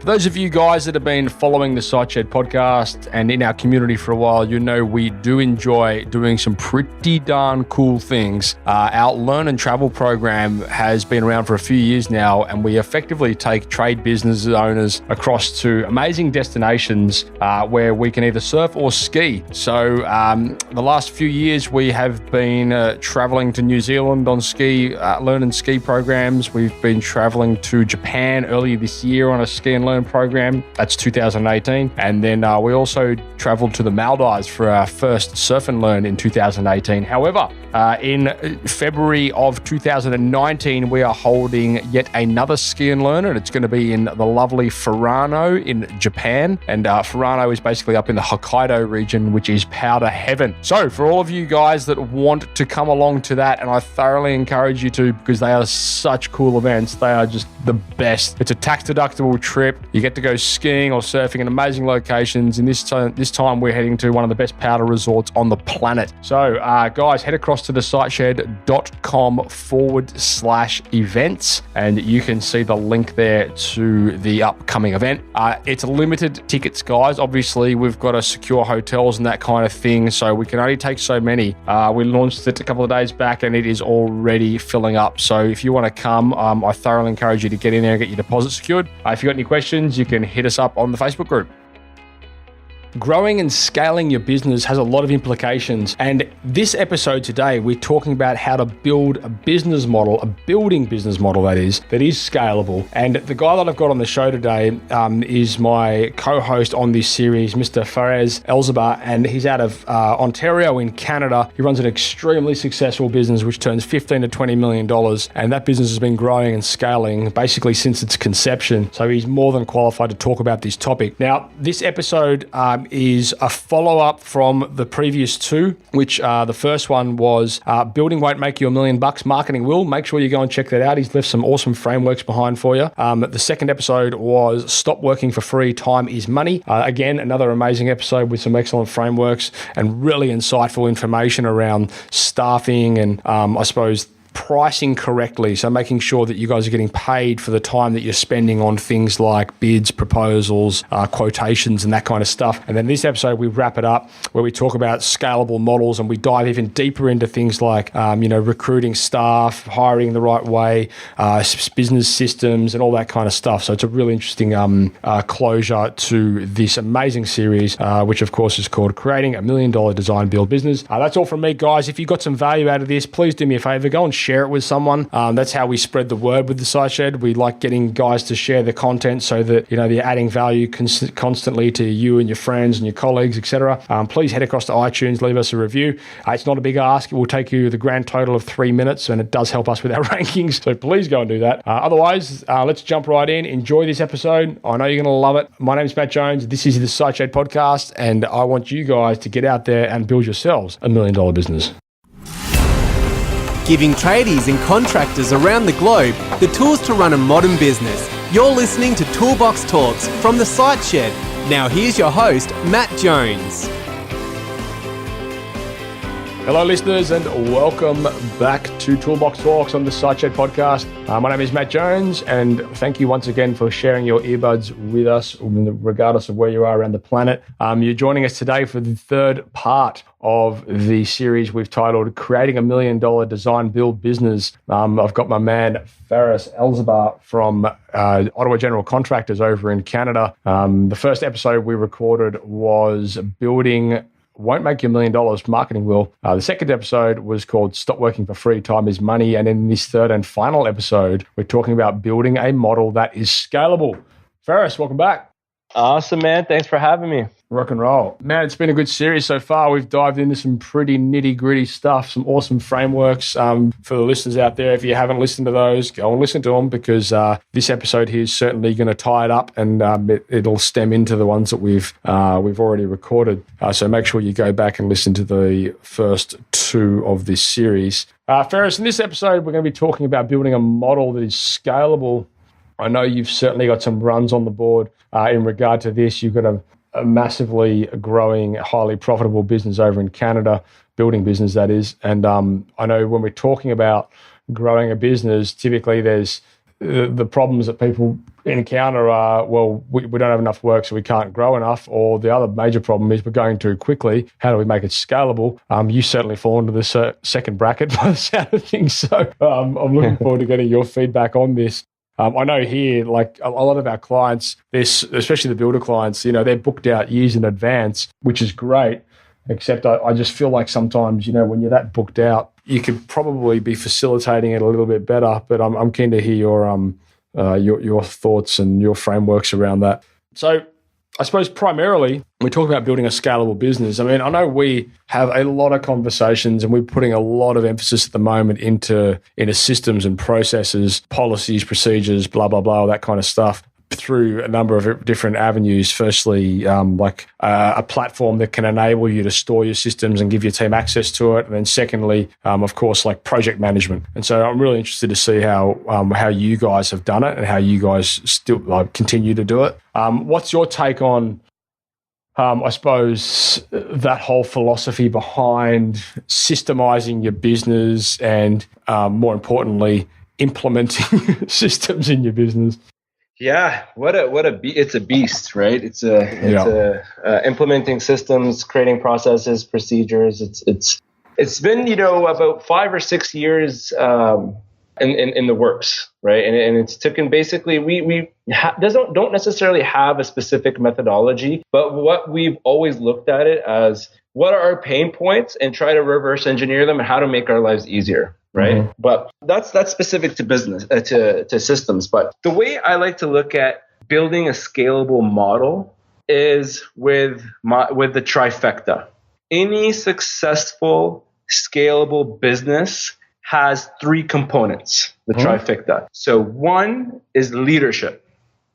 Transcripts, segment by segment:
For those of you guys that have been following the Sideshed podcast and in our community for a while, you know we do enjoy doing some pretty darn cool things. Our Learn and Travel program has been around for a few years now, and we effectively take trade business owners across to amazing destinations where we can either surf or ski. So the last few years we have been traveling to New Zealand on ski, learn and ski programs. We've been traveling to Japan earlier this year on a ski and learn program. That's 2018. And then we also traveled to the Maldives for our first surf and learn in 2018. However, in February of 2019, we are holding yet another ski and learn, and it's going to be in the lovely Furano in Japan. And Furano is basically up in the Hokkaido region, which is powder heaven. So for all of you guys that want to come along to that, and I thoroughly encourage you to, because they are such cool events, they are just the best. It's a tax-deductible trip. You get to go skiing or surfing in amazing locations. And this time we're heading to one of the best powder resorts on the planet. So guys, head across to the siteshed.com/events and you can see the link there to the upcoming event. It's limited tickets, guys. Obviously, we've got to secure hotels and that kind of thing, so we can only take so many. We launched it a couple of days back and it is already filling up. So if you want to come, I thoroughly encourage you to get in there and get your deposit secured. If you've got any questions, you can hit us up on the Facebook group. Growing and scaling your business has a lot of implications. And this episode today, we're talking about how to build a business model, a building business model that is scalable. And the guy that I've got on the show today is my co-host on this series, Mr. Elsabbagh, and he's out of Ontario in Canada. He runs an extremely successful business which turns $15 to $20 million. And that business has been growing and scaling basically since its conception. So he's more than qualified to talk about this topic. Now, this episode is a follow-up from the previous two, which the first one was Building Won't Make You $1 Million, Marketing Will. Make sure you go and check that out. He's left some awesome frameworks behind for you. The second episode was Stop Working for Free, Time is Money. Again, another amazing episode with some excellent frameworks and really insightful information around staffing and I suppose pricing correctly. So making sure that you guys are getting paid for the time that you're spending on things like bids, proposals, quotations, and that kind of stuff. And then this episode, we wrap it up where we talk about scalable models and we dive even deeper into things like, recruiting staff, hiring the right way, business systems, and all that kind of stuff. So it's a really interesting closure to this amazing series, which of course is called Creating $1 Million Design Build Business. That's all from me, guys. If you got some value out of this, please do me a favor, go and share it with someone. That's how we spread the word with the Sideshed. We like getting guys to share the content so that they're adding value constantly to you and your friends and your colleagues, etc. Please head across to iTunes, leave us a review. It's not a big ask. It will take you the grand total of 3 minutes, and it does help us with our rankings. So please go and do that. Otherwise, let's jump right in. Enjoy this episode. I know you're going to love it. My name is Matt Jones. This is the Sideshed podcast, and I want you guys to get out there and build yourselves $1 million business. Giving tradies and contractors around the globe the tools to run a modern business. You're listening to Toolbox Talks from the Sideshed. Now here's your host, Matt Jones. Hello, listeners, and welcome back to Toolbox Talks on the Sideshed podcast. My name is Matt Jones, and thank you once again for sharing your earbuds with us, regardless of where you are around the planet. You're joining us today for the third part of the series we've titled Creating $1 Million Design Build Business. I've got my man, Elsabbagh from Ottawa General Contractors over in Canada. The first episode we recorded was Building Won't Make You $1 Million, Marketing Will. The second episode was called Stop Working for Free, Time is Money. And in this third and final episode, we're talking about building a model that is scalable. Ferris, welcome back. Awesome, man. Thanks for having me. Rock and roll. Man, it's been a good series so far. We've dived into some pretty nitty-gritty stuff, some awesome frameworks. For the listeners out there, if you haven't listened to those, go and listen to them, because this episode here is certainly going to tie it up, and it'll stem into the ones that we've already recorded. So make sure you go back and listen to the first two of this series. Ferris, in this episode, we're going to be talking about building a model that is scalable. I know you've certainly got some runs on the board in regard to this. You've got a massively growing, highly profitable business over in Canada, building business that is. And I know when we're talking about growing a business, typically there's the problems that people encounter are, well, we don't have enough work, so we can't grow enough. Or the other major problem is we're going too quickly. How do we make it scalable? You certainly fall into the second bracket by the sound of things. So I'm looking forward to getting your feedback on this. I know here, like a lot of our clients, especially the builder clients, they're booked out years in advance, which is great. Except I just feel like sometimes, when you're that booked out, you could probably be facilitating it a little bit better. But I'm keen to hear your thoughts and your frameworks around that. So I suppose primarily we talk about building a scalable business. I mean, I know we have a lot of conversations and we're putting a lot of emphasis at the moment into systems and processes, policies, procedures, blah, blah, blah, all that kind of stuff through a number of different avenues. Firstly, like a platform that can enable you to store your systems and give your team access to it. And then secondly, of course, like project management. And so I'm really interested to see how you guys have done it and how you guys still continue to do it. What's your take on, I suppose, that whole philosophy behind systemizing your business and more importantly, implementing systems in your business? Yeah, it's a beast, right? It's implementing systems, creating processes, procedures. It's been about 5 or 6 years in the works, right? And it's taken basically we don't necessarily have a specific methodology, but what we've always looked at it as what are our pain points and try to reverse engineer them and how to make our lives easier. Right. Mm-hmm. But that's specific to business, to systems. But the way I like to look at building a scalable model is with the trifecta. Any successful scalable business has 3 components, the trifecta. So 1 is leadership.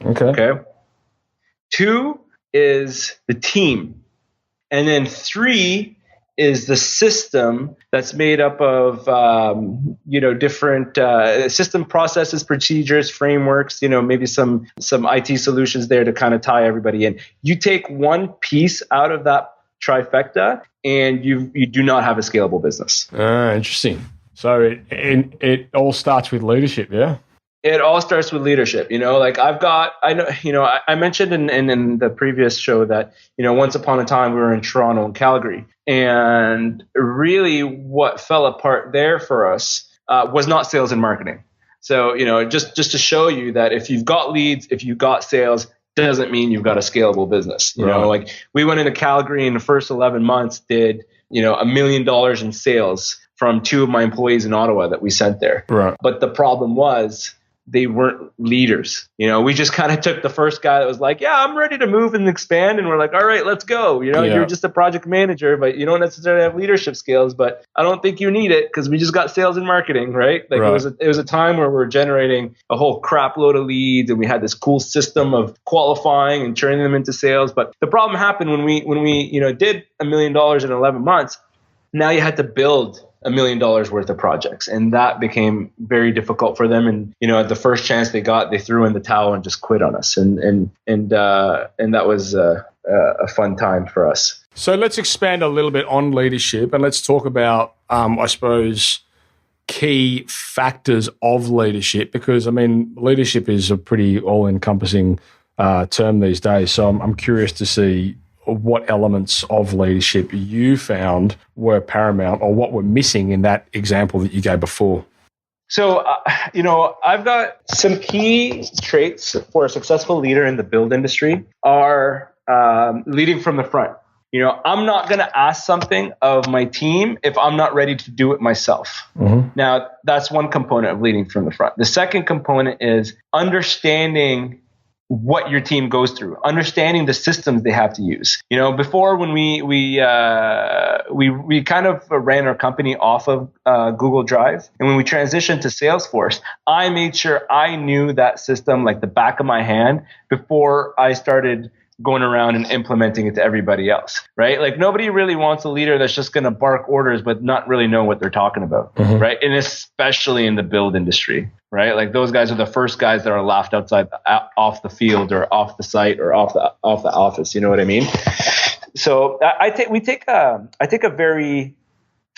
Okay. 2 is the team. And then 3 is the system that's made up of, different system processes, procedures, frameworks, maybe some IT solutions there to kind of tie everybody in. You take one piece out of that trifecta and you do not have a scalable business. Interesting. So it all starts with leadership, yeah? It all starts with leadership. I mentioned in the previous show that, once upon a time we were in Toronto and Calgary. And really what fell apart there for us was not sales and marketing. So, just to show you that if you've got leads, if you've got sales, doesn't mean you've got a scalable business. Like we went into Calgary in the first 11 months, did, $1 million in sales from 2 of my employees in Ottawa that we sent there. Right. But the problem was they weren't leaders. We just kind of took the first guy that was like, yeah, I'm ready to move and expand. And we're like, all right, let's go. You're just a project manager, but you don't necessarily have leadership skills, but I don't think you need it because we just got sales and marketing, right? Like right. It was a time where we're generating a whole crap load of leads and we had this cool system of qualifying and turning them into sales. But the problem happened when we did $1 million in 11 months. Now you had to build $1 million worth of projects. And that became very difficult for them. And, at the first chance they got, they threw in the towel and just quit on us. And that was a fun time for us. So let's expand a little bit on leadership and let's talk about, I suppose, key factors of leadership, because leadership is a pretty all-encompassing term these days. So I'm curious to see what elements of leadership you found were paramount or what were missing in that example that you gave before. So, I've got some key traits for a successful leader in the build industry are leading from the front. I'm not going to ask something of my team if I'm not ready to do it myself. Mm-hmm. Now, that's one component of leading from the front. The second component is understanding what your team goes through, understanding the systems they have to use. Before when we kind of ran our company off of Google Drive, and when we transitioned to Salesforce, I made sure I knew that system like the back of my hand before I started going around and implementing it to everybody else, right? Like nobody really wants a leader that's just going to bark orders but not really know what they're talking about, mm-hmm. right? And especially in the build industry, right? Like those guys are the first guys that are laughed off the field or off the site or off the office. You know what I mean? So I take a very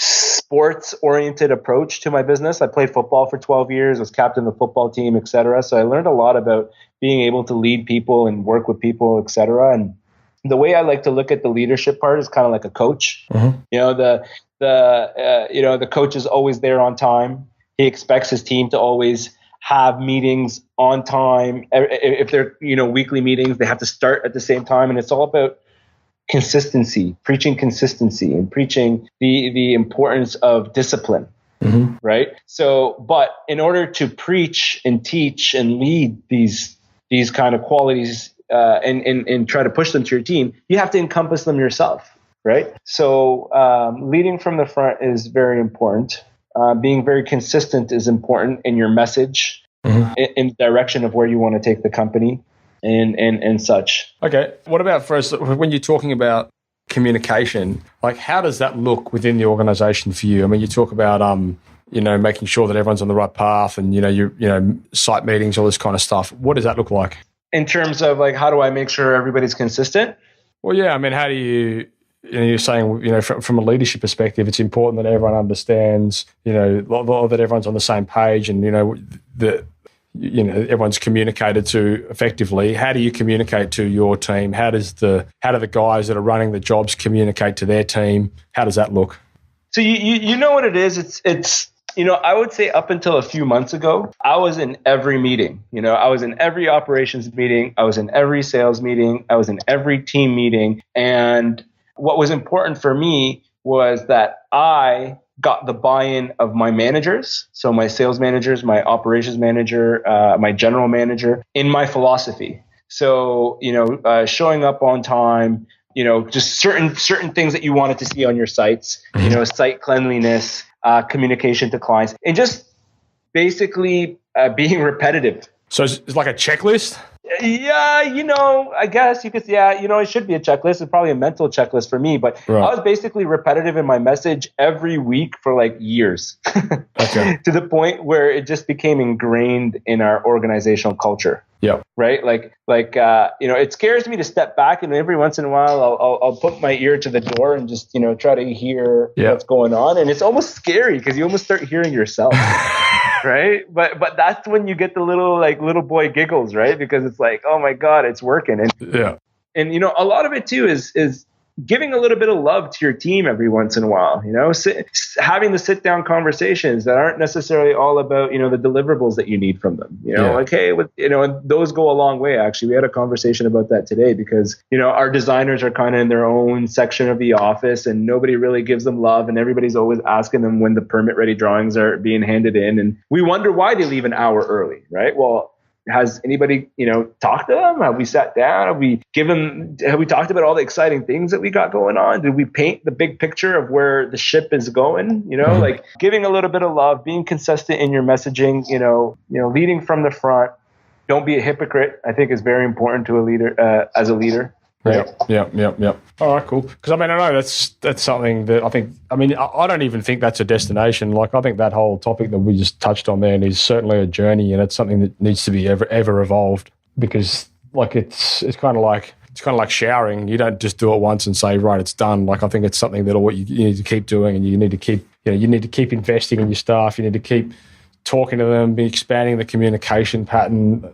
sports oriented approach to my business. I played football for 12 years, was captain of the football team, etc. So I learned a lot about being able to lead people and work with people, etc. And the way I like to look at the leadership part is kind of like a coach. The coach is always there on time. He expects his team to always have meetings on time. If they're, weekly meetings, they have to start at the same time. And it's all about consistency, preaching consistency and preaching the importance of discipline. Right. So, but in order to preach and teach and lead these kind of qualities and try to push them to your team, you have to encompass them yourself. Right. So leading from the front is very important. Being very consistent is important in your message, in the direction of where you want to take the company and such. Okay. What about first, when you're talking about communication, like how does that look within the organization for you? I mean, you talk about, making sure that everyone's on the right path and, site meetings, all this kind of stuff. What does that look like? In terms of like, how do I make sure everybody's consistent? Well, yeah. I mean, how do you're saying, from a leadership perspective, it's important that everyone understands, that everyone's on the same page and, everyone's communicated to effectively. How do you communicate to your team? How do the guys that are running the jobs communicate to their team? How does that look? So you know what it is? It's I would say up until a few months ago, I was in every meeting. I was in every operations meeting. I was in every sales meeting. I was in every team meeting. And what was important for me was that I got the buy-in of my managers. So my sales managers, my operations manager, my general manager in my philosophy. So, showing up on time, just certain things that you wanted to see on your sites, site cleanliness, communication to clients, and just basically being repetitive. So it's like a checklist? Yeah, I guess you could, it should be a checklist. It's probably a mental checklist for me, but right. I was basically repetitive in my message every week for like years okay. To the point where it just became ingrained in our organizational culture. Yeah. Right. It scares me to step back, and every once in a while I'll put my ear to the door and just, try to hear what's going on. And it's almost scary because you almost start hearing yourself. Right. But that's when you get the little boy giggles, right? Because it's like, oh my God, it's working. And a lot of it too is giving a little bit of love to your team every once in a while, having the sit down conversations that aren't necessarily all about, the deliverables that you need from them, and those go a long way. Actually, we had a conversation about that today because, our designers are kind of in their own section of the office and nobody really gives them love. And everybody's always asking them when the permit ready drawings are being handed in. And we wonder why they leave an hour early, right? Well, has anybody, talked to them? Have we sat down? Have we talked about all the exciting things that we got going on? Did we paint the big picture of where the ship is going? Like giving a little bit of love, being consistent in your messaging, leading from the front. Don't be a hypocrite. I think is very important to a leader, as a leader. Right? Yeah. All right, cool. Because I know that's something that I don't even think that's a destination. Like I think that whole topic that we just touched on there is certainly a journey, and it's something that needs to be ever evolved. Because like it's kind of like showering. You don't just do it once and say right, it's done. Like I think it's something that you need to keep doing, and you need to keep investing in your staff. You need to keep talking to them, be expanding the communication pattern,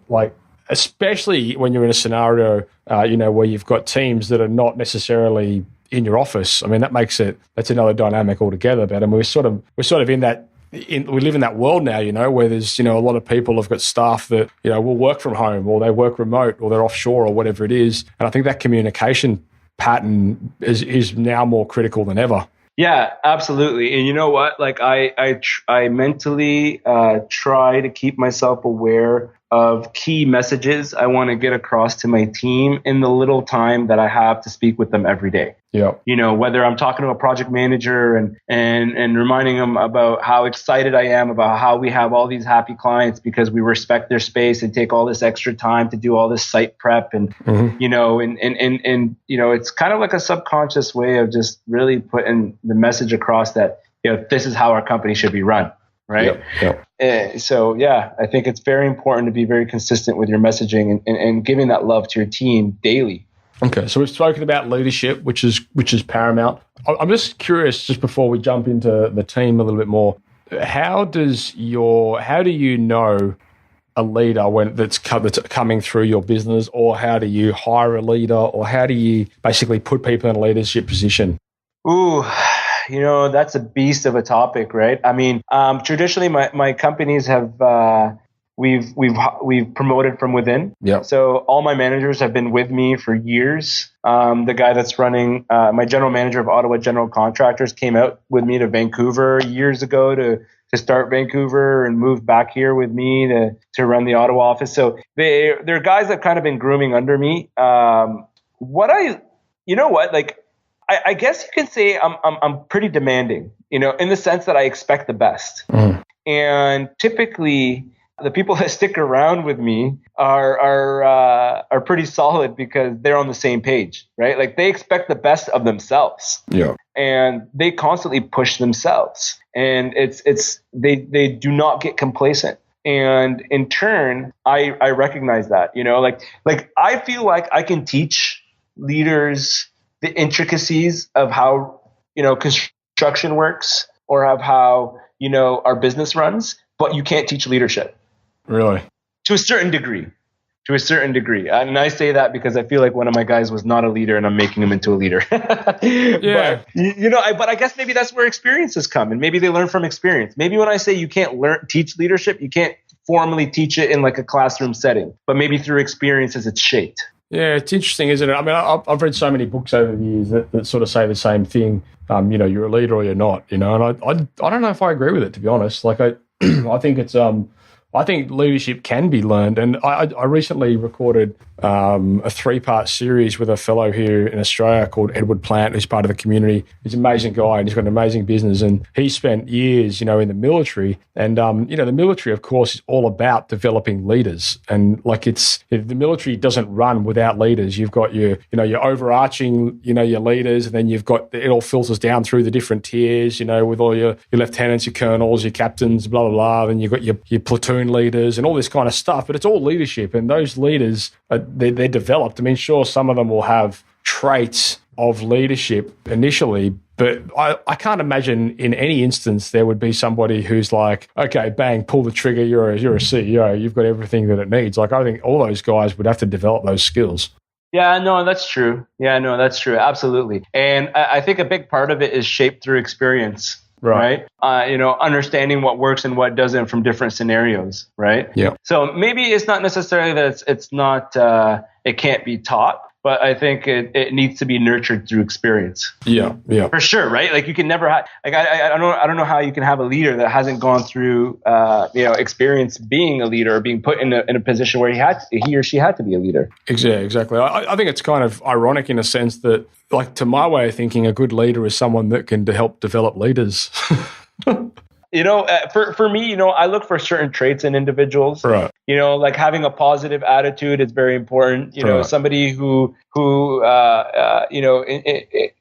especially when you're in a scenario, where you've got teams that are not necessarily in your office. I mean, that's another dynamic altogether. But we're sort of in that, we live in that world now, where there's, a lot of people have got staff that, will work from home or they work remote or they're offshore or whatever it is. And I think that communication pattern is now more critical than ever. Yeah, absolutely. And you know what? Like I mentally try to keep myself aware of key messages I want to get across to my team in the little time that I have to speak with them every day. Yeah. Whether I'm talking to a project manager and reminding them about how excited I am about how we have all these happy clients because we respect their space and take all this extra time to do all this site prep and, it's kind of like a subconscious way of just really putting the message across that, this is how our company should be run. Right. Yep. So, I think it's very important to be very consistent with your messaging and giving that love to your team daily. Okay, so we've spoken about leadership, which is paramount. I'm just curious, just before we jump into the team a little bit more, how do you know a leader that's coming through your business, or how do you hire a leader, or how do you basically put people in a leadership position? Ooh, that's a beast of a topic, right? I mean, traditionally, my companies have we've promoted from within. Yeah. So all my managers have been with me for years. The guy that's running, my general manager of Ottawa General Contractors, came out with me to Vancouver years ago to start Vancouver, and moved back here with me to run the Ottawa office. So they're guys that kind of been grooming under me. I guess you can say I'm pretty demanding, in the sense that I expect the best. And typically the people that stick around with me are pretty solid because they're on the same page, right? Like, they expect the best of themselves. Yeah. And they constantly push themselves, and they do not get complacent. And in turn, I recognize that, like I feel like I can teach leaders the intricacies of how, construction works, or of how, our business runs, but you can't teach leadership. Really? To a certain degree. And I say that because I feel like one of my guys was not a leader, and I'm making him into a leader. Yeah. But I guess maybe that's where experiences come, and maybe they learn from experience. Maybe when I say you can't teach leadership, you can't formally teach it in like a classroom setting, but maybe through experiences it's shaped. Yeah, it's interesting, isn't it? I mean, I've read so many books over the years that sort of say the same thing. You're a leader or you're not, and I don't know if I agree with it, to be honest. Like, I think it's I think leadership can be learned, and I recently recorded a 3-part series with a fellow here in Australia called Edward Plant, who's part of the community. He's an amazing guy, and he's got an amazing business, and he spent years, in the military, and the military, of course, is all about developing leaders, and like the military doesn't run without leaders. You've got your overarching, your leaders, and then you've got it all filters down through the different tiers, with all your lieutenants, your colonels, your captains, blah blah blah. Then you've got your platoon leaders and all this kind of stuff, but it's all leadership, and those leaders they're developed. I mean, sure, some of them will have traits of leadership initially, but I can't imagine in any instance there would be somebody who's like, okay, bang, pull the trigger, you're a CEO, you've got everything that it needs. Like, I think all those guys would have to develop those skills. Yeah, no, that's true. Absolutely. And I think a big part of it is shaped through experience. Right. Understanding what works and what doesn't from different scenarios. Right. Yeah. So maybe it's not necessarily that it's not, it can't be taught, but I think it needs to be nurtured through experience. Yeah. Yeah. For sure. Right. Like, you can never have, like, I don't know how you can have a leader that hasn't gone through, experience being a leader, or being put in a position where he or she had to be a leader. Exactly. I think it's kind of ironic in a sense that, like, to my way of thinking, a good leader is someone that can help develop leaders. For me, I look for certain traits in individuals. Right. Like, having a positive attitude is very important. Right. Somebody who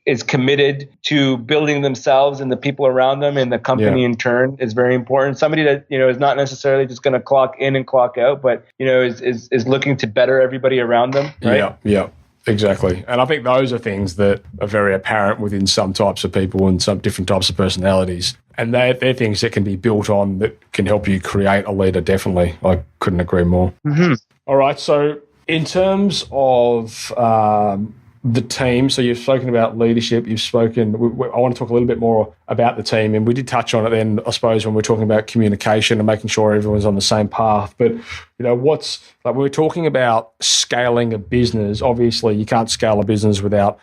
is committed to building themselves and the people around them and the company in turn is very important. Somebody that, is not necessarily just going to clock in and clock out, but, is looking to better everybody around them. Right? Yeah. Exactly. And I think those are things that are very apparent within some types of people and some different types of personalities. And they're things that can be built on that can help you create a leader, definitely. I couldn't agree more. Mm-hmm. All right. So in terms of the team, so you've spoken about leadership, I want to talk a little bit more about the team, and we did touch on it then, I suppose, when we're talking about communication and making sure everyone's on the same path. But, when we're talking about scaling a business, obviously you can't scale a business without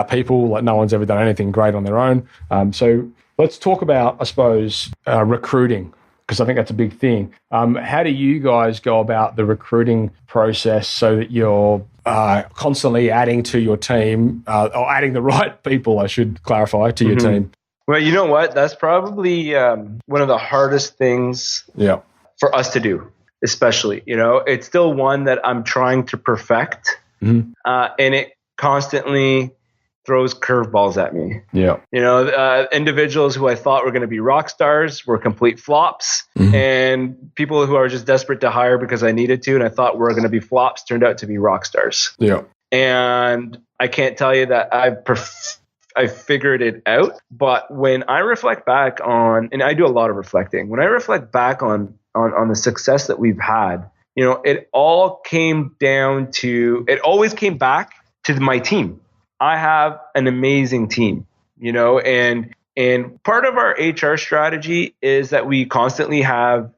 people. Like, no one's ever done anything great on their own. So let's talk about, I suppose, recruiting, because I think that's a big thing. How do you guys go about the recruiting process so that you're constantly adding to your team, or adding the right people, I should clarify, to your team? Well, you know what? That's probably one of the hardest things for us to do, especially. It's still one that I'm trying to perfect, and it constantly throws curveballs at me. Yeah. Individuals who I thought were going to be rock stars were complete flops, and people who are just desperate to hire because I needed to, and I thought were going to be flops, turned out to be rock stars. Yeah. And I can't tell you that I figured it out. But when I reflect back on, and I do a lot of reflecting, when I reflect back on the success that we've had, it always came back to my team. I have an amazing team, and part of our HR strategy is that we constantly have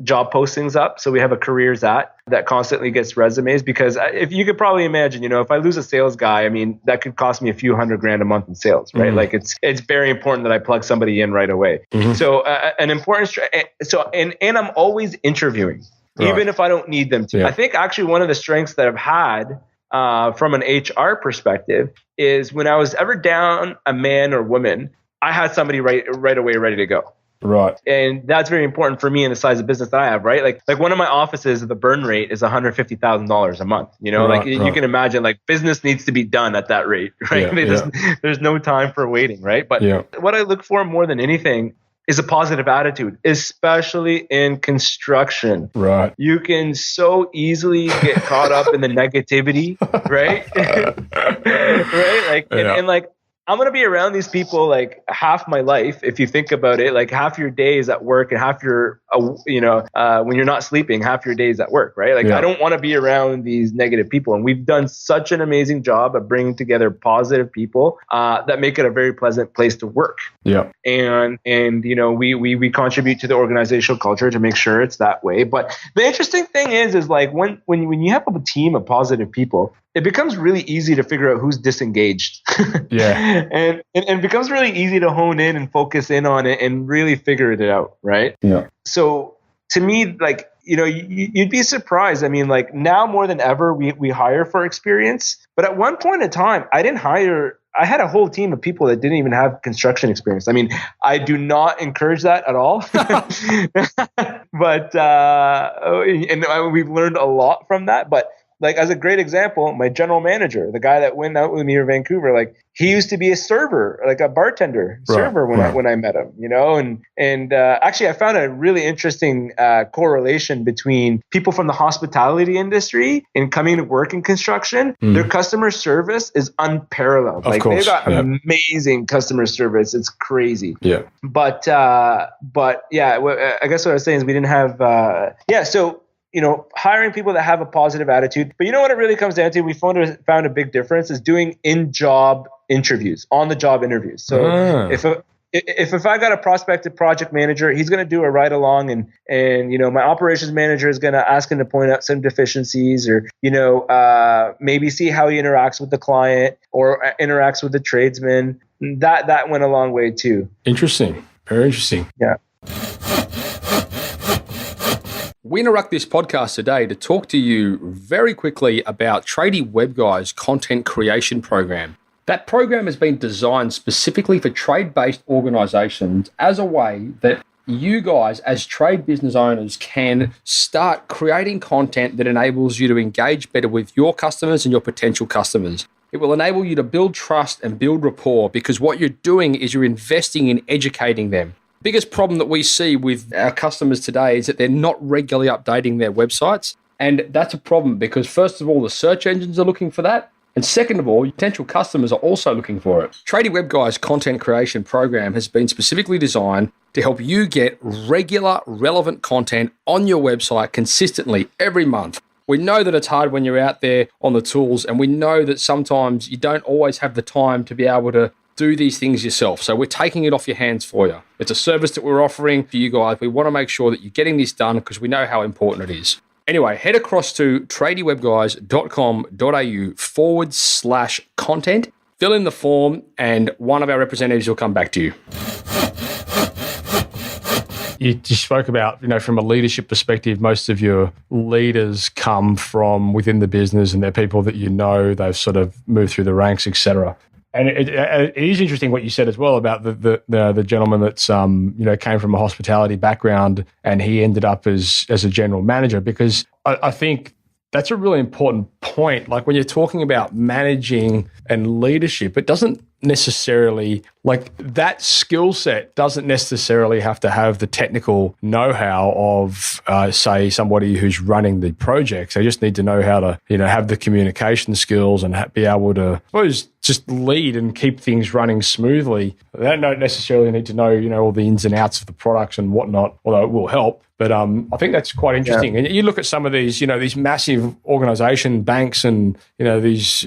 job postings up. So we have a careers that constantly gets resumes, because if you could probably imagine, if I lose a sales guy, I mean, that could cost me a few $100,000 a month in sales, right? Like it's very important that I plug somebody in right away. So an important, and I'm always interviewing, even if I don't need them to. I think actually one of the strengths that I've had from an HR perspective is when I was ever down a man or woman, I had somebody right away ready to go. Right. And that's very important for me in the size of business that I have, right? Like one of my offices, the burn rate is $150,000 a month. You can imagine, like, business needs to be done at that rate, right? There's no time for waiting, right? But what I look for more than anything is a positive attitude, especially in construction. Right. You can so easily get caught up in the negativity, right? Right? And like, I'm going to be around these people like half my life. If you think about it, like half your day is at work, and half your, when you're not sleeping, half your day is at work, right? Like, I don't want to be around these negative people. And we've done such an amazing job of bringing together positive people that make it a very pleasant place to work. Yeah. And we contribute to the organizational culture to make sure it's that way. But the interesting thing is like when you have a team of positive people, it becomes really easy to figure out who's disengaged. And it becomes really easy to hone in and focus in on it and really figure it out, right? Yeah. So to me, like, you'd be surprised. I mean, like, now more than ever, we hire for experience. But at one point in time, I had a whole team of people that didn't even have construction experience. I mean, I do not encourage that at all. But we've learned a lot from that. But like, as a great example, my general manager, the guy that went out with me in Vancouver, like, he used to be a server, like a bartender server when I met him, and actually I found a really interesting correlation between people from the hospitality industry and coming to work in construction. Their customer service is unparalleled. Like, they've got amazing customer service. It's crazy. Yeah. But yeah, I guess what I was saying is we didn't have, so, hiring people that have a positive attitude. But you know what it really comes down to? We found a big difference is doing on-the-job interviews. So if I got a prospective project manager, he's going to do a ride along, and my operations manager is going to ask him to point out some deficiencies, or maybe see how he interacts with the client or interacts with the tradesman. That went a long way too. Interesting. Very interesting. Yeah. We interrupt this podcast today to talk to you very quickly about Tradie Web Guy's content creation program. That program has been designed specifically for trade-based organizations as a way that you guys, as trade business owners, can start creating content that enables you to engage better with your customers and your potential customers. It will enable you to build trust and build rapport, because what you're doing is you're investing in educating them. Biggest problem that we see with our customers today is that they're not regularly updating their websites. And that's a problem, because first of all, the search engines are looking for that. And second of all, potential customers are also looking for it. Tradie Web Guy's content creation program has been specifically designed to help you get regular, relevant content on your website consistently every month. We know that it's hard when you're out there on the tools, and we know that sometimes you don't always have the time to be able to do these things yourself. So we're taking it off your hands for you. It's a service that we're offering for you guys. We want to make sure that you're getting this done because we know how important it is. Anyway, head across to tradiewebguys.com.au/content, fill in the form, and one of our representatives will come back to you. You spoke about, from a leadership perspective, most of your leaders come from within the business, and they're people that they've sort of moved through the ranks, etc. And it is interesting what you said as well about the gentleman that's came from a hospitality background, and he ended up as a general manager, because I think that's a really important point. Like, when you're talking about managing and leadership, it doesn't necessarily, like, that skill set doesn't necessarily have to have the technical know-how of, say, somebody who's running the projects. They just need to know how to, have the communication skills and be able to, I suppose, just lead and keep things running smoothly. They don't necessarily need to know, all the ins and outs of the products and whatnot, although it will help. But I think that's quite interesting. Yeah. And you look at some of these, these massive organization banks and, these,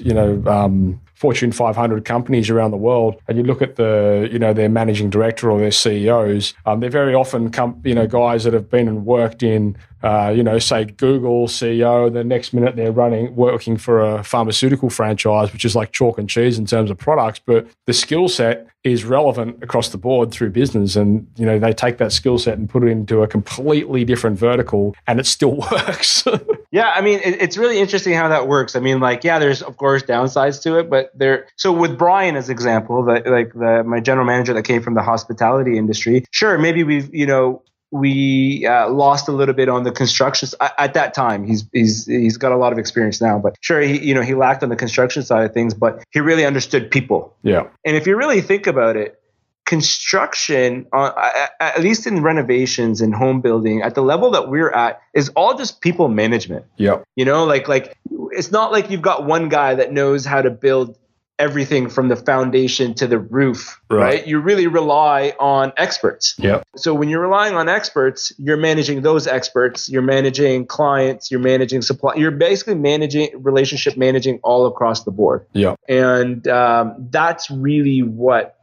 Fortune 500 companies around the world, and you look at their managing director or their CEOs, they're very often guys that have been and worked in, say Google CEO. The next minute they're working for a pharmaceutical franchise, which is like chalk and cheese in terms of products. But the skill set is relevant across the board through business, and they take that skill set and put it into a completely different vertical, and it still works. Yeah, I mean, it's really interesting how that works. I mean, there's of course downsides to it, but so with Brian as example, my general manager that came from the hospitality industry, sure, maybe we lost a little bit on the construction at that time. He's got a lot of experience now, but sure, he lacked on the construction side of things, but he really understood people. Yeah. And if you really think about it, construction, at least in renovations and home building, at the level that we're at, is all just people management. Yeah. It's not like you've got one guy that knows how to build everything from the foundation to the roof, right? You really rely on experts. Yeah. So when you're relying on experts, you're managing those experts, you're managing clients, you're managing supply, you're basically relationship managing all across the board. Yeah. And that's really what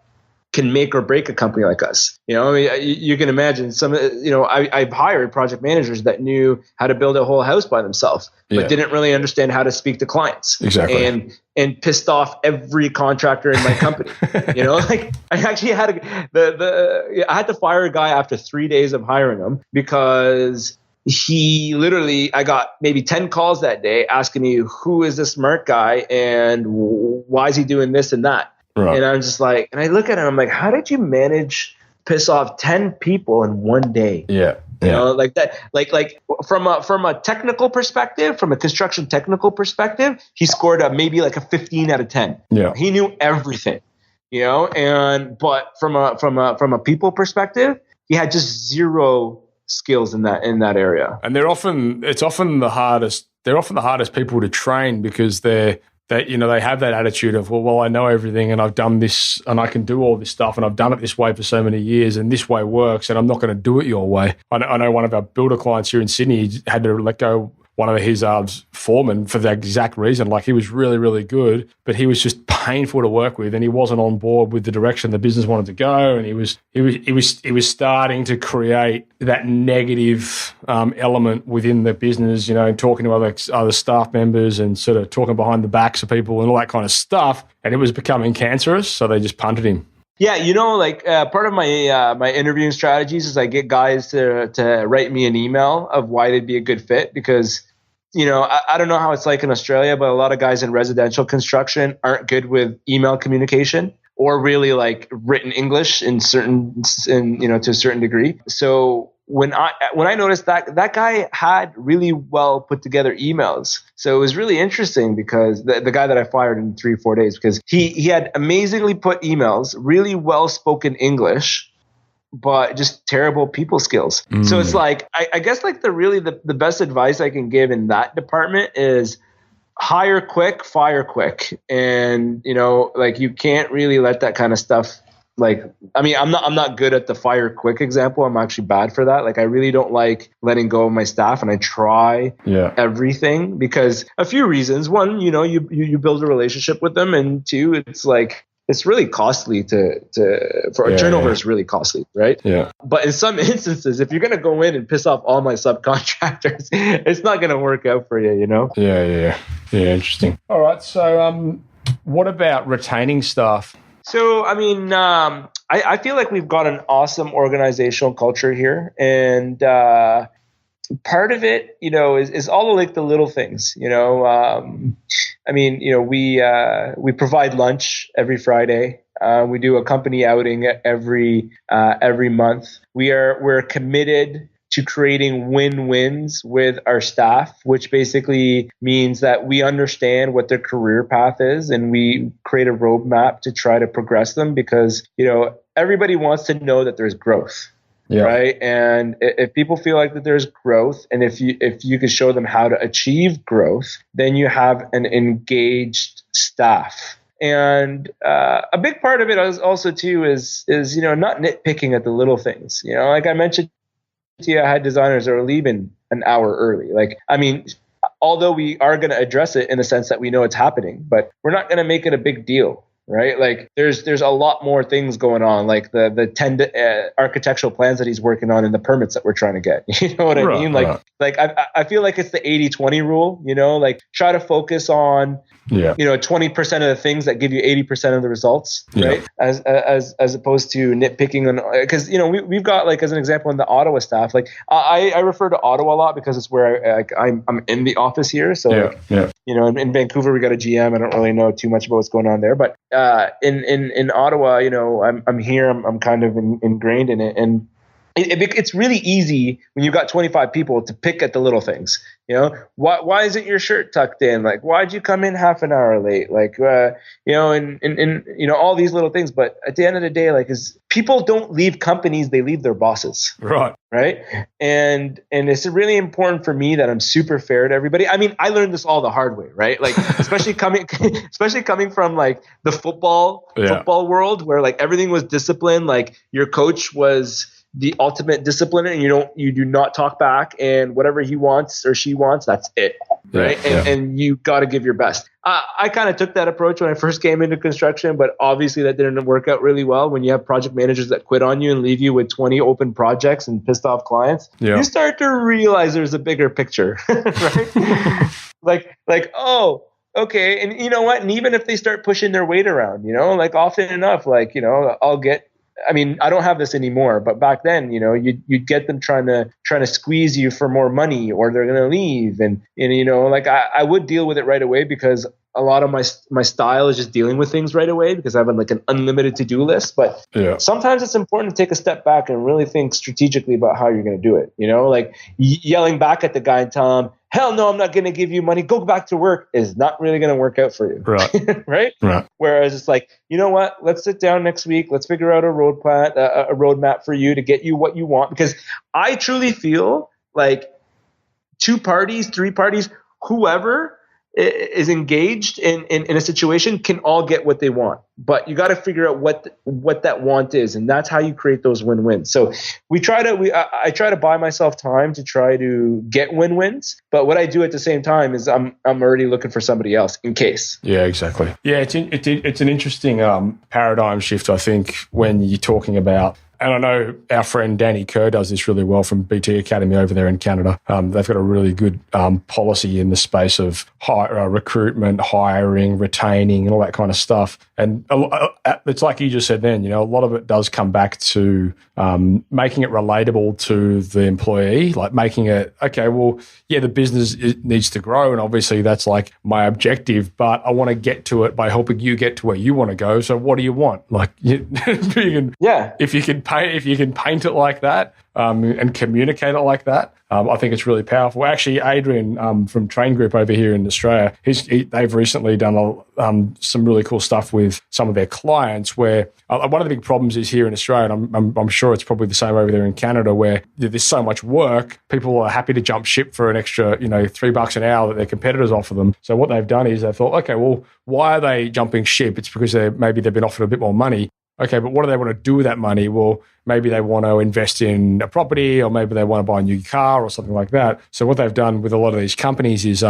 can make or break a company like us. You can imagine I've hired project managers that knew how to build a whole house by themselves, but didn't really understand how to speak to clients. Exactly. And pissed off every contractor in my company. I actually had I had to fire a guy after 3 days of hiring him because I got maybe 10 calls that day asking me, who is this Mark guy and why is he doing this and that? Right. And I'm just like, and I look at him, I'm like, how did you manage to piss off 10 people in one day? Yeah. Like that, like from a technical perspective, from a construction technical perspective, he scored maybe like a 15 out of 10. Yeah. He knew everything, but from a people perspective, he had just zero skills in that area. And they're often the hardest people to train because they have that attitude of, well, I know everything and I've done this and I can do all this stuff and I've done it this way for so many years and this way works and I'm not going to do it your way. I know one of our builder clients here in Sydney had to let go one of his foremen for that exact reason. Like, he was really, really good, but he was just painful to work with and he wasn't on board with the direction the business wanted to go. And he was starting to create that negative element within the business, talking to other staff members and sort of talking behind the backs of people and all that kind of stuff. And it was becoming cancerous. So they just punted him. Yeah, part of my my interviewing strategies is I get guys to write me an email of why they'd be a good fit because, I don't know how it's like in Australia, but a lot of guys in residential construction aren't good with email communication or really like written English to a certain degree. So when I noticed that guy had really well put together emails. So it was really interesting because the guy that I fired in 3-4 days, because he had amazingly put emails, really well spoken English, but just terrible people skills. So it's like, I guess like the best advice I can give in that department is hire quick, fire quick. And, you can't really let that kind of stuff. I'm not good at the fire quick example. I'm actually bad for that. I really don't like letting go of my staff, and I try everything because a few reasons. One, you build a relationship with them, and two, it's really costly turnover is really costly, right? Yeah. But in some instances, if you're gonna go in and piss off all my subcontractors, it's not gonna work out for you, Yeah. Interesting. All right. So, what about retaining staff? So, I feel like we've got an awesome organizational culture here. And part of it, is all like the little things, we provide lunch every Friday. We do a company outing every month. We're committed to creating win-wins with our staff, which basically means that we understand what their career path is and we create a roadmap to try to progress them, because, everybody wants to know that there's growth. Yeah. Right. And if people feel like that there's growth, and if you can show them how to achieve growth, then you have an engaged staff. And a big part of it also too is not nitpicking at the little things. Like I mentioned to you, I had designers that are leaving an hour early. Like, I mean, although we are going to address it in the sense that we know it's happening, but we're not going to make it a big deal. Right? Like there's a lot more things going on, like the 10 architectural plans that he's working on and the permits that we're trying to get. You know what I mean? Like I feel like it's the 80-20 rule, like try to focus on 20% of the things that give you 80% of the results, right? As opposed to nitpicking on, because we've got, like, as an example, in the Ottawa staff, like I refer to Ottawa a lot because it's where I'm in the office here. So in Vancouver we got a GM. I don't really know too much about what's going on there, but in Ottawa, I'm here. I'm kind of ingrained in it, and it's really easy when you've got 25 people to pick at the little things. Why isn't your shirt tucked in? Like, why'd you come in half an hour late? Like, and all these little things. But at the end of the day, like, is people don't leave companies, they leave their bosses. Right. And it's really important for me that I'm super fair to everybody. I mean, I learned this all the hard way, right? Like, especially coming from like the football world, where like everything was disciplined. Like your coach was the ultimate discipliner, and you do not talk back, and whatever he wants or she wants, that's it. Right. And you got to give your best. I kind of took that approach when I first came into construction, but obviously that didn't work out really well. When you have project managers that quit on you and leave you with 20 open projects and pissed off clients, you start to realize there's a bigger picture, right? like, oh, okay. And you know what? And even if they start pushing their weight around, like often enough, like, I don't have this anymore, but back then, you'd get them trying to squeeze you for more money, or they're going to leave. And like I would deal with it right away, because a lot of my style is just dealing with things right away, because I have like an unlimited to-do list. But sometimes it's important to take a step back and really think strategically about how you're going to do it. Like yelling back at the guy and tell him, hell no, I'm not going to give you money, go back to work, is not really going to work out for you. Right. Whereas it's like, you know what, let's sit down next week, let's figure out a roadmap for you to get you what you want. Because I truly feel like 2 parties, 3 parties, whoever is engaged in a situation can all get what they want, but you got to figure out what that want is, and that's how you create those win-wins. So I try to buy myself time to try to get win-wins, but what I do at the same time is I'm already looking for somebody else in case. Yeah, exactly. Yeah, it's an interesting paradigm shift, I think, when you're talking about. And I know our friend Danny Kerr does this really well from BT Academy over there in Canada. They've got a really good policy in the space of recruitment, hiring, retaining, and all that kind of stuff. And it's like you just said then, a lot of it does come back to making it relatable to the employee, like making it, okay, well, yeah, the business needs to grow. And obviously that's like my objective, but I want to get to it by helping you get to where you want to go. So what do you want? Like, if you can paint it like that and communicate it like that, I think it's really powerful. Actually, Adrian from Train Group over here in Australia, they've recently done some really cool stuff with some of their clients, where one of the big problems is here in Australia, and I'm sure it's probably the same over there in Canada, where there's so much work, people are happy to jump ship for an extra, $3 an hour that their competitors offer them. So what they've done is they thought, okay, well, why are they jumping ship? It's because maybe they've been offered a bit more money. Okay, but what do they want to do with that money? Well, maybe they want to invest in a property, or maybe they want to buy a new car or something like that. So what they've done with a lot of these companies is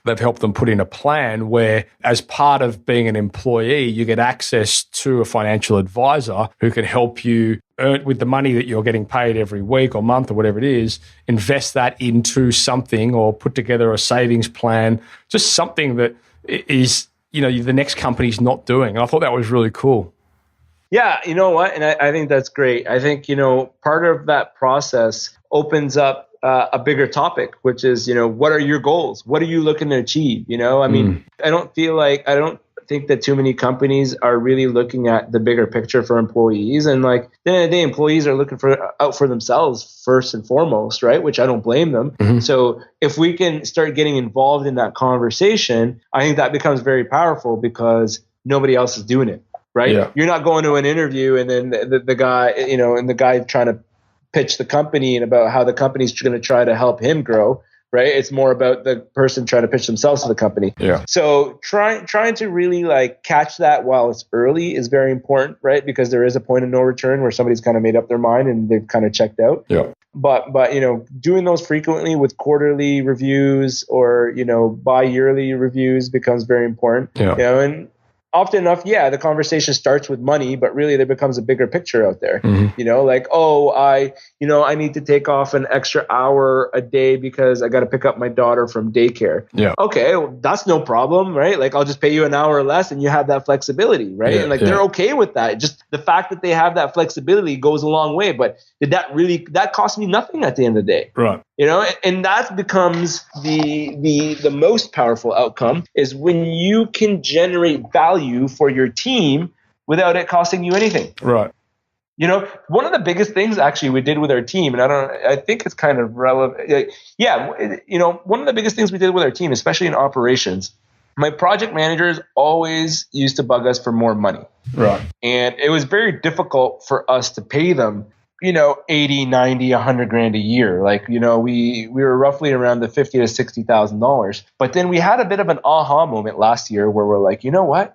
they've helped them put in a plan where, as part of being an employee, you get access to a financial advisor who can help you earn with the money that you're getting paid every week or month or whatever it is, invest that into something, or put together a savings plan, just something that is, the next company's not doing. And I thought that was really cool. Yeah, you know what? And I think that's great. I think, part of that process opens up a bigger topic, which is, what are your goals? What are you looking to achieve? I don't think that too many companies are really looking at the bigger picture for employees. And like at the end of the day, employees are looking out for themselves first and foremost, right? Which I don't blame them. Mm-hmm. So if we can start getting involved in that conversation, I think that becomes very powerful because nobody else is doing it, right? Yeah. You're not going to an interview and then the guy, and the guy trying to pitch the company and about how the company's going to try to help him grow. Right. It's more about the person trying to pitch themselves to the company. Yeah. So trying to really like catch that while it's early is very important, right? Because there is a point of no return where somebody's kind of made up their mind and they've kind of checked out. Yeah. But doing those frequently with quarterly reviews or, bi-yearly reviews becomes very important. Yeah. And often enough, the conversation starts with money, but really there becomes a bigger picture out there. Mm-hmm. I need to take off an extra hour a day because I got to pick up my daughter from daycare. Yeah. Okay, well, that's no problem, right? Like I'll just pay you an hour less and you have that flexibility, right? Yeah, and they're okay with that. Just the fact that they have that flexibility goes a long way. But that cost me nothing at the end of the day? Right. And that becomes the most powerful outcome is when you can generate value for your team without it costing you anything. Right. One of the biggest things actually we did with our team, and I think it's kind of relevant. One of the biggest things we did with our team, especially in operations, my project managers always used to bug us for more money. Right. And it was very difficult for us to pay them 80, 90, 100 grand a year. Like, we were roughly around the $50,000 to $60,000. But then we had a bit of an aha moment last year where we're like, you know what?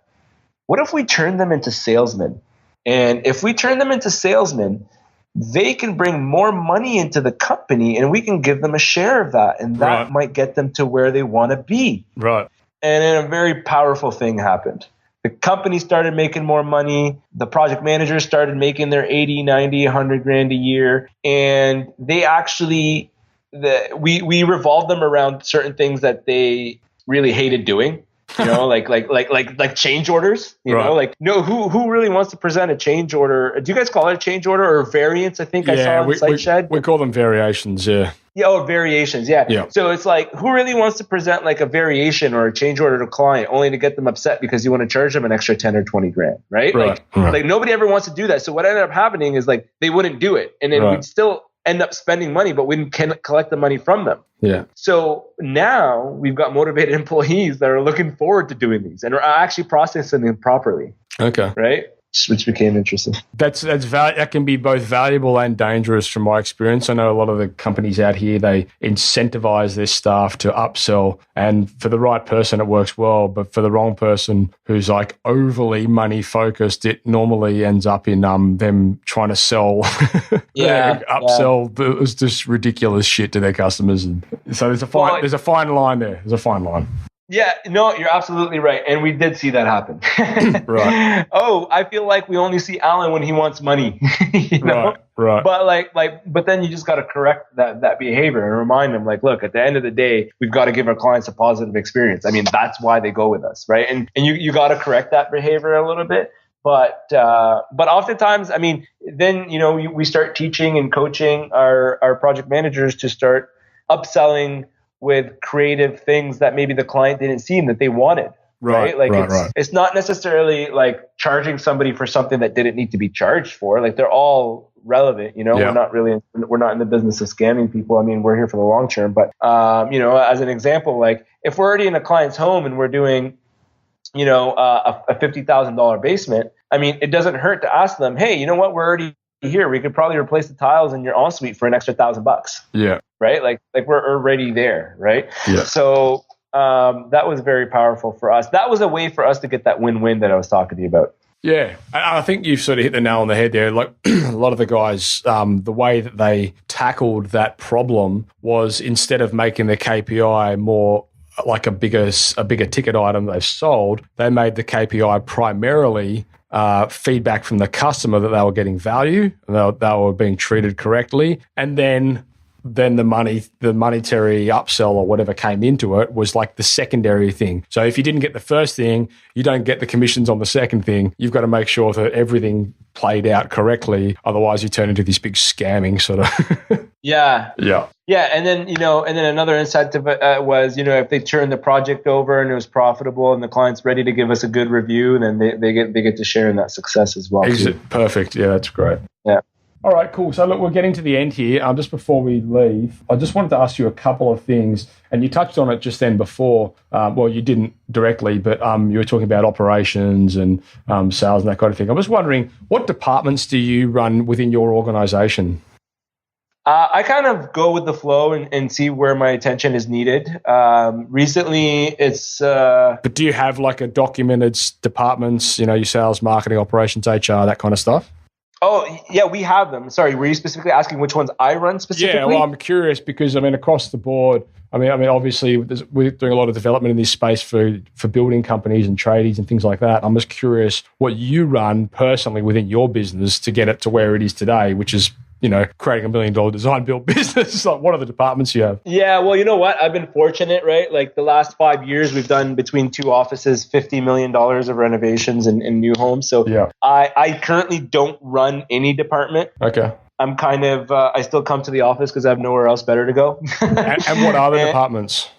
What if we turn them into salesmen? And if we turn them into salesmen, they can bring more money into the company and we can give them a share of that. And that might get them to where they want to be. Right. And then a very powerful thing happened. The company started making more money. The project managers started making their 80, 90, 100 grand a year. And they actually, we revolved them around certain things that they really hated doing. Like change orders, who really wants to present a change order? Do you guys call it a change order or variance? I think I saw on SiteShed. We call them variations. Yeah. Yeah. Oh, variations. Yeah. So it's like, who really wants to present like a variation or a change order to a client only to get them upset because you want to charge them an extra 10 or 20 grand, right? Like nobody ever wants to do that. So what ended up happening is like, they wouldn't do it. And then we'd still end up spending money, but we didn't collect the money from them. Yeah. So now we've got motivated employees that are looking forward to doing these and are actually processing them properly. Okay. Right. Which became interesting. That can be both valuable and dangerous from my experience. I know a lot of the companies out here, they incentivize their staff to upsell, and for the right person, it works well. But for the wrong person who's like overly money focused, it normally ends up in them trying to sell, upsell it's just ridiculous shit to their customers. And so there's a fine line there. There's a fine line. Yeah, no, you're absolutely right. And we did see that happen. Right. Oh, I feel like we only see Alan when he wants money. Right. But then you just got to correct that behavior and remind them, like, look, at the end of the day, we've got to give our clients a positive experience. I mean, that's why they go with us, right? And you got to correct that behavior a little bit. But oftentimes, I mean, then, we start teaching and coaching our project managers to start upselling with creative things that maybe the client didn't see and that they wanted, right? It's not necessarily like charging somebody for something that didn't need to be charged for. Like they're all relevant, we're not in the business of scamming people. I mean, we're here for the long term, but as an example, like if we're already in a client's home and we're doing, a $50,000 basement, I mean, it doesn't hurt to ask them, hey, you know what? We're already here. We could probably replace the tiles in your ensuite for an extra $1,000. Yeah. Right. Like we're already there. Right. Yeah. So that was very powerful for us. That was a way for us to get that win-win that I was talking to you about. Yeah. I think you've sort of hit the nail on the head there. Like a lot of the guys, the way that they tackled that problem was instead of making the KPI more like a bigger ticket item they've sold, they made the KPI primarily feedback from the customer that they were getting value, and they were being treated correctly, and then the monetary upsell or whatever came into it was like the secondary thing. So if you didn't get the first thing, you don't get the commissions on the second thing. You've got to make sure that everything played out correctly. Otherwise, you turn into this big scamming sort of. Yeah. Yeah. Yeah, and then another incentive was, if they turned the project over and it was profitable and the client's ready to give us a good review, then they get to share in that success as well. Perfect. Yeah, that's great. Yeah. All right, cool. So look, we're getting to the end here. Just before we leave, I just wanted to ask you a couple of things, and you touched on it just then before. Well, you didn't directly, but you were talking about operations and sales and that kind of thing. I'm just wondering, what departments do you run within your organization? I kind of go with the flow and see where my attention is needed. Recently, it's... But do you have like a documented departments, your sales, marketing, operations, HR, that kind of stuff? Oh, yeah, we have them. Sorry, were you specifically asking which ones I run specifically? Yeah, well, I'm curious because, across the board, obviously we're doing a lot of development in this space for building companies and tradies and things like that. I'm just curious what you run personally within your business to get it to where it is today, which is, creating $1 million design build business. Like, what are the departments you have? Yeah, well, you know what? I've been fortunate, right? Like the last 5 years, we've done between 2 offices, $50 million of renovations in new homes. So yeah. I currently don't run any department. Okay. I'm kind of, I still come to the office because I have nowhere else better to go. and what are the departments?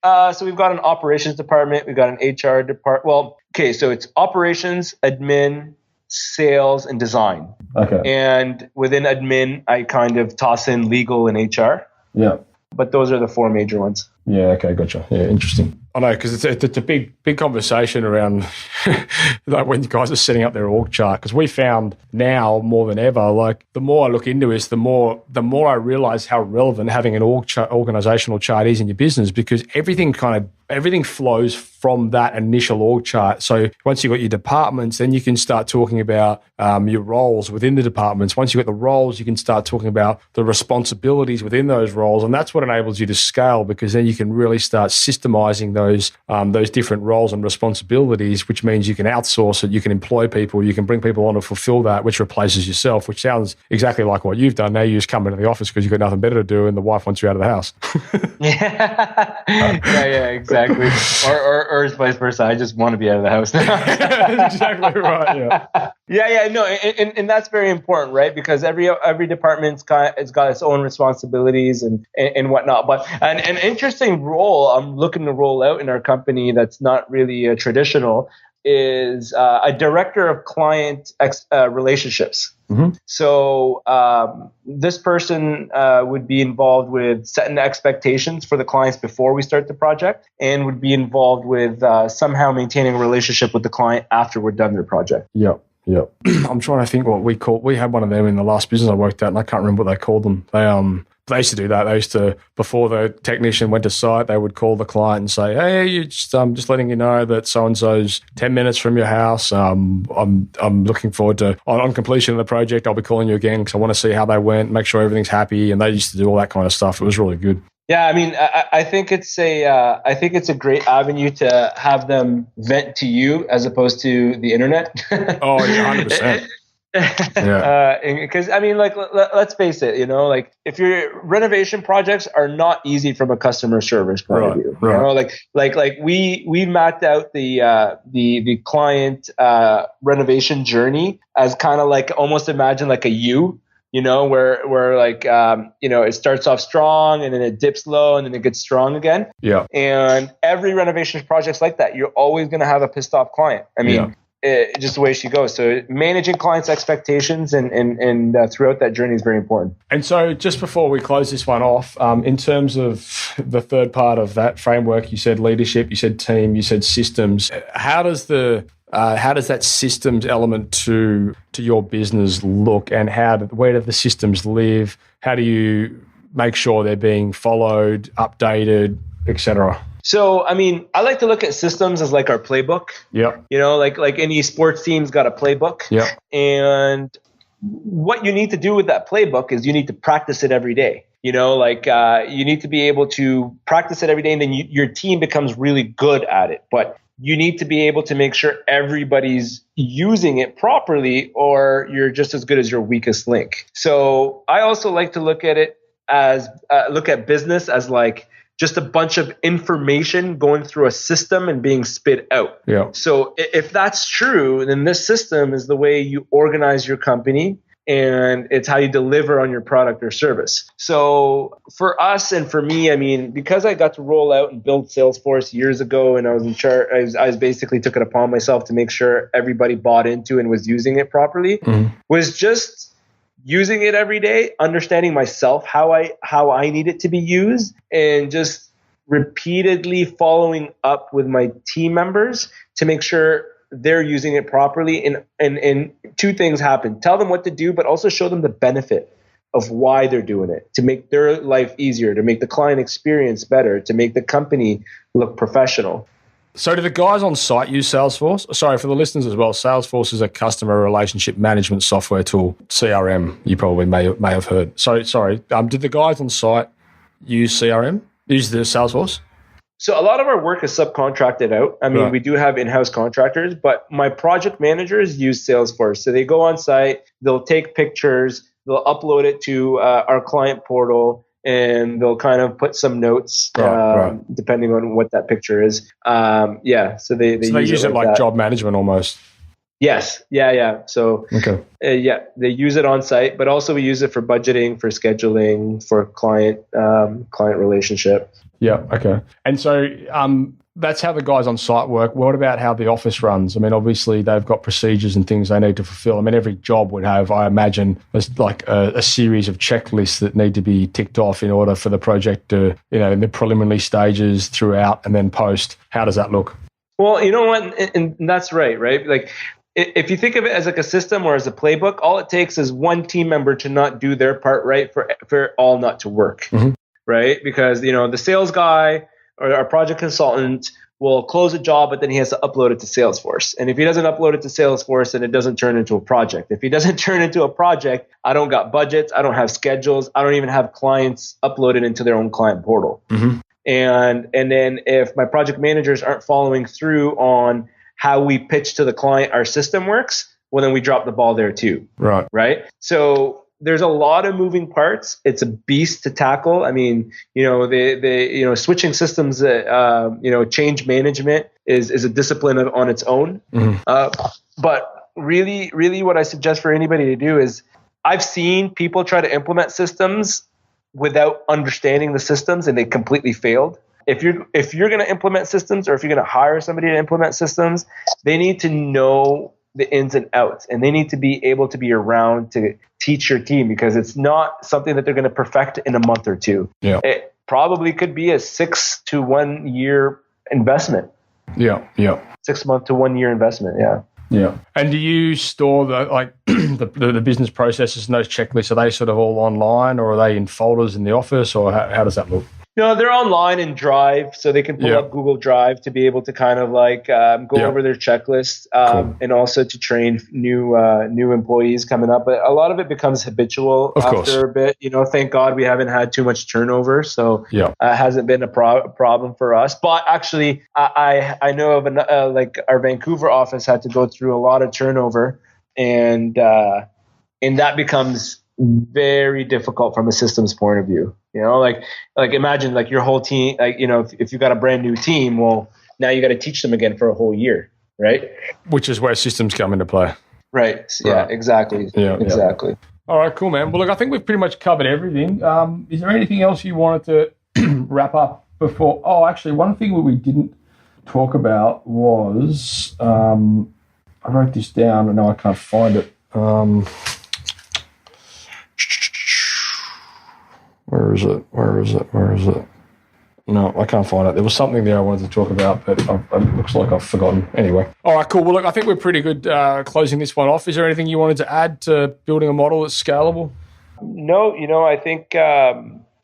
So we've got an operations department. We've got an HR department. Well, okay, so it's operations, admin, sales, and design. Okay. And within admin, I kind of toss in legal and HR. Yeah. But those are the 4 major ones. Yeah, okay, gotcha. Yeah, interesting. I know, because it's a big conversation around like when you guys are setting up their org chart, because we found now more than ever, like the more I look into this, the more I realize how relevant having an organizational chart is in your business, because everything flows from that initial org chart. So once you've got your departments, then you can start talking about your roles within the departments. Once you've got the roles, you can start talking about the responsibilities within those roles. And that's what enables you to scale, because then you can really start systemizing those different roles and responsibilities, which means you can outsource it, you can employ people, you can bring people on to fulfill that, which replaces yourself, which sounds exactly like what you've done. Now you just come into the office because you've got nothing better to do and the wife wants you out of the house. yeah, exactly. Or vice versa. I just want to be out of the house now. Exactly right. Yeah. No, and that's very important, right? Because every department's got its own responsibilities and whatnot. But an interesting role I'm looking to roll out in our company that's not really traditional is a director of client relationships. Mm-hmm. So this person would be involved with setting the expectations for the clients before we start the project, and would be involved with somehow maintaining a relationship with the client after we're done their project. Yeah. I'm trying to think what we had one of them in the last business I worked at, and I can't remember what they called them. They used to do that. They used to, before the technician went to site, they would call the client and say, "Hey, you just letting you know that so and so's 10 minutes from your house. I'm looking forward to on completion of the project. I'll be calling you again because I want to see how they went, make sure everything's happy." And they used to do all that kind of stuff. It was really good. Yeah, I think it's a great avenue to have them vent to you as opposed to the internet. Oh, yeah, 100%. Yeah. Because let's face it, if your renovation projects are not easy from a customer service point of view, like we mapped out the client renovation journey as kind of like, almost imagine like a U. Where it starts off strong and then it dips low and then it gets strong again. Yeah. And every renovation project's like that. You're always going to have a pissed off client. Just the way she goes. So managing clients' expectations and throughout that journey is very important. And so just before we close this one off, in terms of the third part of that framework, you said leadership, you said team, you said systems. How does that systems element to your business look, and where do the systems live? How do you make sure they're being followed, updated, etc.? So, I like to look at systems as like our playbook. Yeah. Like any sports team's got a playbook. Yeah. And what you need to do with that playbook is you need to practice it every day. You need to be able to practice it every day, and then your team becomes really good at it. But you need to be able to make sure everybody's using it properly, or you're just as good as your weakest link. So I also like to look at it as look at business as like just a bunch of information going through a system and being spit out. Yeah. So if that's true, then this system is the way you organize your company, and it's how you deliver on your product or service. So for us and for me, I mean, because I got to roll out and build Salesforce years ago, and I was in charge, I basically took it upon myself to make sure everybody bought into and was using it properly, was just using it every day, understanding myself how I need it to be used, and just repeatedly following up with my team members to make sure they're using it properly. And two things happen: tell them what to do, but also show them the benefit of why they're doing it, to make their life easier, to make the client experience better, to make the company look professional. So do the guys on site use Salesforce? Sorry, for the listeners as well, Salesforce is a customer relationship management software tool, CRM, you probably may have heard. So, sorry, did the guys on site use CRM, use the Salesforce? So a lot of our work is subcontracted out. I mean, we do have in-house contractors, but my project managers use Salesforce. So they go on site, they'll take pictures, they'll upload it to our client portal, and they'll kind of put some notes, depending on what that picture is. So they use it like job management almost. Yes. Yeah. So, they use it on site, but also we use it for budgeting, for scheduling, for client relationship. Yeah. Okay. And so that's how the guys on site work. What about how the office runs? I mean, obviously they've got procedures and things they need to fulfill. I mean, every job would have, I imagine, like a series of checklists that need to be ticked off in order for the project to, in the preliminary stages, throughout, and then post. How does that look? Well, you know what? And that's right? Like, if you think of it as like a system or as a playbook, all it takes is one team member to not do their part right for it all not to work, right? Because, the sales guy or our project consultant will close a job, but then he has to upload it to Salesforce. And if he doesn't upload it to Salesforce, then it doesn't turn into a project. If he doesn't turn into a project, I don't got budgets, I don't have schedules, I don't even have clients uploaded into their own client portal. And then if my project managers aren't following through on how we pitch to the client our system works, well, then we drop the ball there too. Right. So there's a lot of moving parts. It's a beast to tackle. I mean, switching systems, change management is a discipline on its own. But really what I suggest for anybody to do is, I've seen people try to implement systems without understanding the systems, and they completely failed. If you're going to implement systems, or if you're going to hire somebody to implement systems, they need to know the ins and outs, and they need to be able to be around to teach your team, because it's not something that they're going to perfect in a month or two. Yeah. It probably could be a 6 to 1 year investment. 6 month to 1 year investment. Yeah. And do you store the business processes and those checklists? Are they sort of all online, or are they in folders in the office, or how does that look? No, they're online in Drive, so they can pull up Google Drive to be able to kind of go over their checklist, and also to train new employees coming up. But a lot of it becomes habitual after a bit. Thank God we haven't had too much turnover, so it hasn't been a problem for us. But actually, I know of our Vancouver office had to go through a lot of turnover, and that becomes very difficult from a systems point of view. Imagine your whole team, if you got a brand new team, well, now you got to teach them again for a whole year, right? Which is where systems come into play. Right. Yeah, exactly. Yeah, exactly. All right, cool, man. Well, look, I think we've pretty much covered everything. Is there anything else you wanted to wrap up before? Oh, actually, one thing that we didn't talk about was, I wrote this down and now I can't find it. Where is it? No, I can't find it. There was something there I wanted to talk about, but it looks like I've forgotten. Anyway. All right, cool. Well, look, I think we're pretty good closing this one off. Is there anything you wanted to add to building a model that's scalable? No, I think that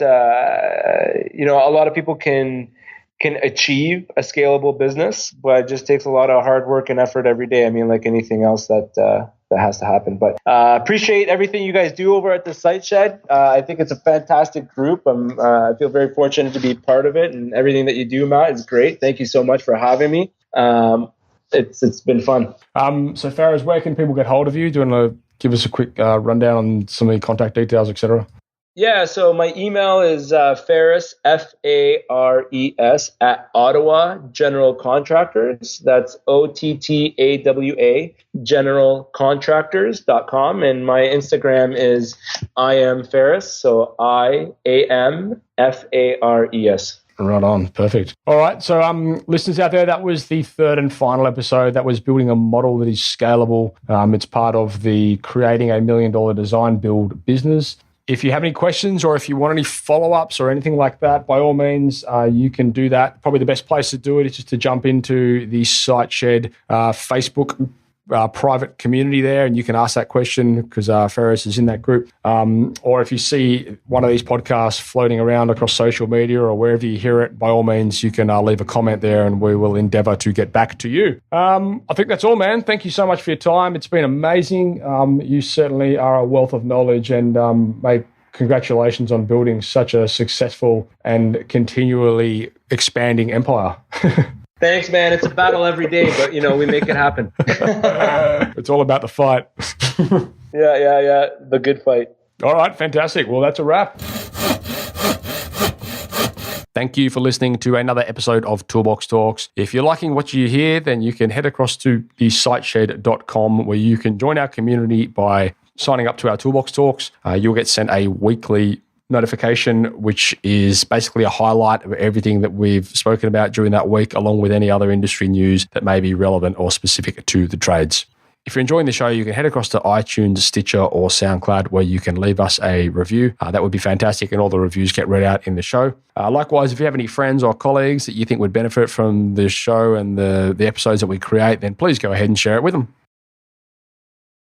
a lot of people can achieve a scalable business, but it just takes a lot of hard work and effort every day. I mean, like anything else that has to happen. But appreciate everything you guys do over at the Site Shed. I think it's a fantastic group. I feel very fortunate to be part of it, and everything that you do, Matt, is great. Thank you so much for having me. It's been fun. So Faraz, where can people get hold of you? Do you want to give us a quick rundown on some of the contact details, etc.? Yeah, so my email is Fares, Fares, at Ottawa General Contractors. That's OTTAWA, generalcontractors.com. And my Instagram is I am Fares, so IAMFARES. Right on. Perfect. All right. So, listeners out there, that was the third and final episode. That was building a model that is scalable. It's part of the Creating $1 Million Design Build business. If you have any questions or if you want any follow-ups or anything like that, by all means, you can do that. Probably the best place to do it is just to jump into the SiteShed Facebook private community there, and you can ask that question because Ferris is in that group. Or if you see one of these podcasts floating around across social media or wherever you hear it, by all means, you can leave a comment there and we will endeavor to get back to you. I think that's all, man. Thank you so much for your time. It's been amazing. You certainly are a wealth of knowledge, and mate, congratulations on building such a successful and continually expanding empire. Thanks, man. It's a battle every day, but, we make it happen. It's all about the fight. Yeah. The good fight. All right. Fantastic. Well, that's a wrap. Thank you for listening to another episode of Toolbox Talks. If you're liking what you hear, then you can head across to the siteshed.com where you can join our community by signing up to our Toolbox Talks. You'll get sent a weekly notification, which is basically a highlight of everything that we've spoken about during that week, along with any other industry news that may be relevant or specific to the trades. If you're enjoying the show, you can head across to iTunes, Stitcher, or SoundCloud, where you can leave us a review. That would be fantastic, and all the reviews get read out in the show. Likewise, if you have any friends or colleagues that you think would benefit from the show and the episodes that we create, then please go ahead and share it with them.